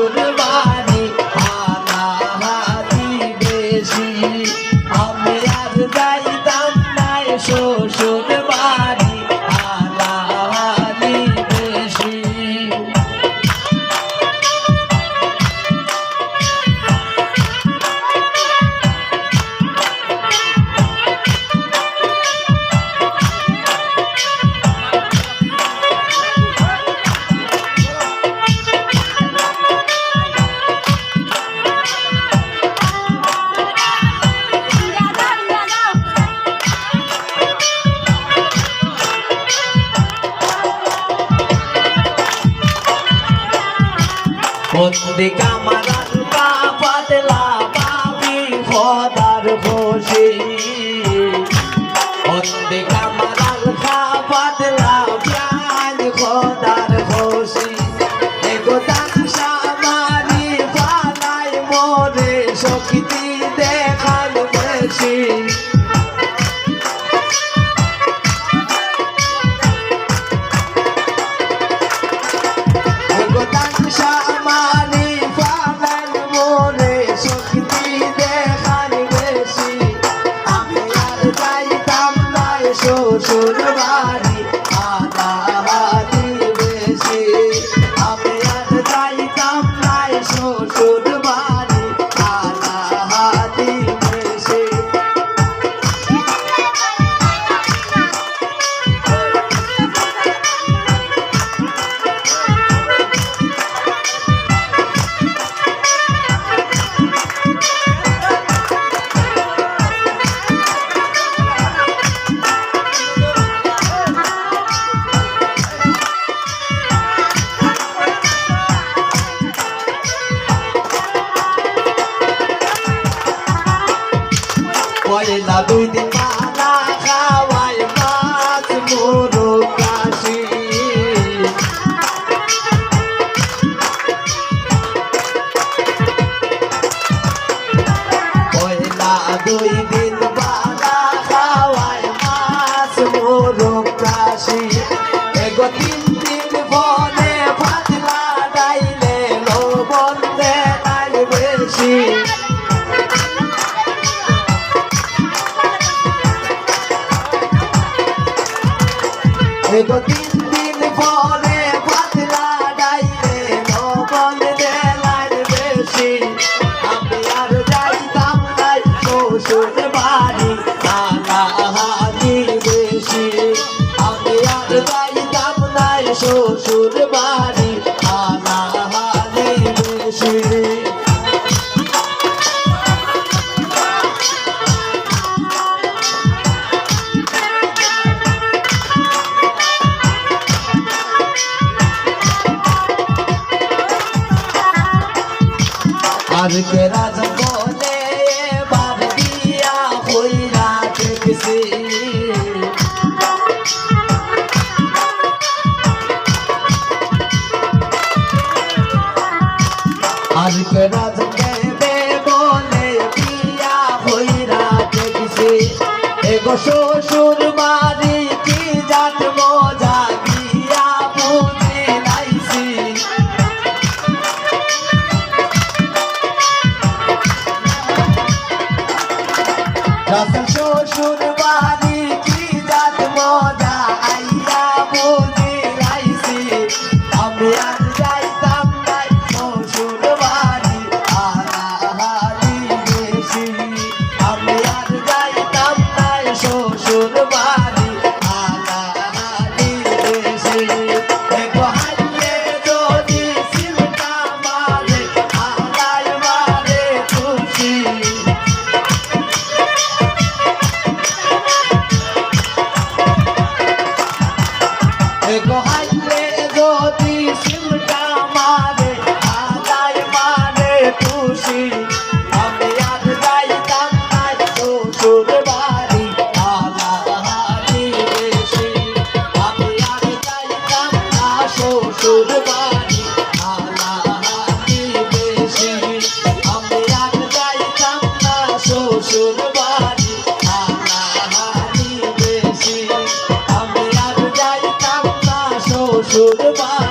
শ্বশুর বাড়ি হানাহানি বেশি আমি আর যাইতাম না শ্বশুর বাড়ি হানাহানি বেশি বন্দি কামারাল কা পাতলা পাবি খোদার খুশি বন্দি কামারাল কা পাতলা প্যান খোদার খুশি এগো দানসা মারি পালাই মোরে শক্তি দেখাল বেশি এগো দানসা শ্বশুর বাড়ি হানাহানি বেশি আমি আর যাইতাম না শ্বশুর বাড়ি হানাহানি বেশি পয়লা দুই দিন পানা খাওয়াই মাছ মোরগ কাশি পয়লা দুই দিন পানা খাওয়াই মাছ মোরগ কাশি এগো তিন দিন ফলে পাতলা ডাইলে লবণ দেয় বেশি এগো তিন দিন পরে পাতলা ডাইলে লবণ দেলার বেশি আমি আর যাইতাম না শ্বশুর বাড়ি হানাহানি বেশি আমি আর যাইতাম না শ্বশুর বাড়ি হানাহানি বেশি আর কে রাজ বলে এবার দিয়া হইরা দেখছি আর কে রাজ দেবে বলে দিয়া হইরা দেখছি এগো শ্বশুর বাড়ি কি জাত মজা দিয়া বুঝি লাইছি শ্বশুর বাড়ি কি জাত মজা আইয়া বুঝি লাইছি আমি আর যাইতাম না শ্বশুর বাড়ি হানাহানি বেশি আমি আর যাইতাম না শ্বশুর বাড়ি হানাহানি বেশি এগো হাইলে যদি সিমটা মারে হানায় মারে খুশি এগো হাইলে যদি সিমটা মারে হানায় মারে খুশি আমি আর যাইতাম না শ্বশুর বাড়ি হানাহানি বেশি আমি আর যাইতাম না শ্বশুর বাড়ি হানাহানি বেশি আমি আর যাইতাম না শ্বশুর বাড়ি হানাহানি বেশি আমি আর যাইতাম না শ্বশুর বাড়ি